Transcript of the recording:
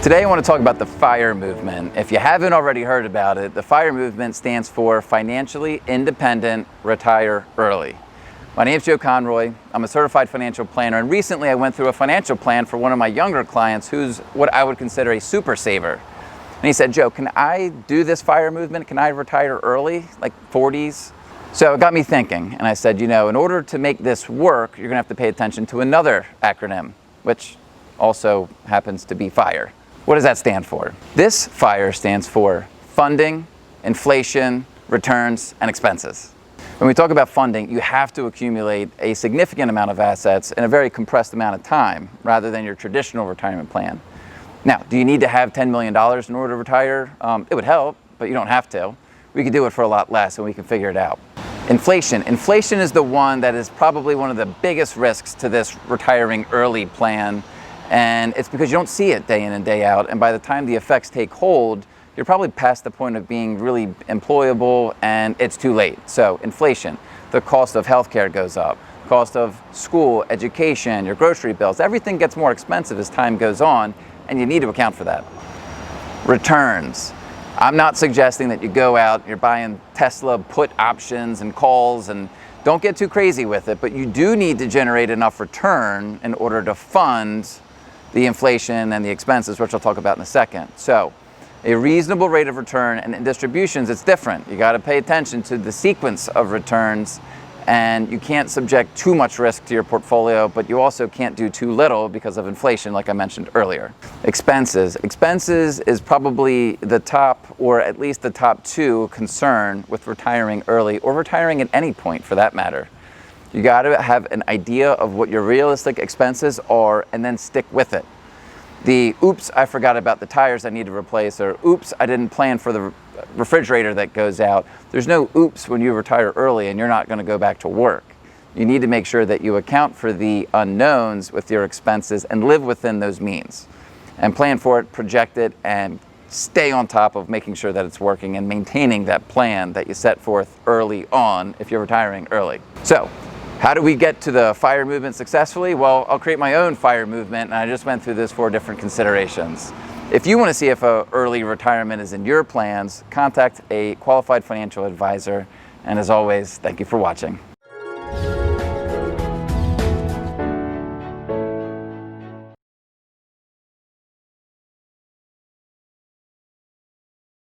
Today I want to talk about the FIRE movement. If you haven't already heard about it, the FIRE movement stands for Financially Independent Retire Early. My name is Joe Conroy. I'm a certified financial planner, and recently I went through a financial plan for one of my younger clients who's what I would consider a super saver. And he said, Joe, can I do this FIRE movement? Can I retire early, like 40s? So it got me thinking, and I said, in order to make this work, you're gonna have to pay attention to another acronym, which also happens to be FIRE. What does that stand for? This FIRE stands for funding, inflation, returns, and expenses. When we talk about funding, you have to accumulate a significant amount of assets in a very compressed amount of time, rather than your traditional retirement plan. Now, do you need to have $10 million in order to retire? It would help, but you don't have to. We could do it for a lot less, and we can figure it out. Inflation. Inflation is the one that is probably one of the biggest risks to this retiring early plan. And it's because you don't see it day in and day out. And by the time the effects take hold, you're probably past the point of being really employable and it's too late. So inflation, the cost of healthcare goes up, cost of school, education, your grocery bills, everything gets more expensive as time goes on, and you need to account for that. Returns. I'm not suggesting that you go out, you're buying Tesla put options and calls, and don't get too crazy with it, but you do need to generate enough return in order to fund the inflation and the expenses, which I'll talk about in a second. So a reasonable rate of return, and in distributions, it's different. You got to pay attention to the sequence of returns, and you can't subject too much risk to your portfolio, but you also can't do too little because of inflation, like I mentioned earlier. Expenses. Expenses is probably the top, or at least the top two concern with retiring early, or retiring at any point for that matter. You got to have an idea of what your realistic expenses are and then stick with it. The oops, I forgot about the tires I need to replace, or oops, I didn't plan for the refrigerator that goes out. There's no oops when you retire early and you're not going to go back to work. You need to make sure that you account for the unknowns with your expenses and live within those means. And plan for it, project it, and stay on top of making sure that it's working and maintaining that plan that you set forth early on if you're retiring early. So, how do we get to the FIRE movement successfully? Well, I'll create my own FIRE movement, and I just went through those 4 different considerations. If you want to see if early retirement is in your plans, contact a qualified financial advisor. And as always, thank you for watching.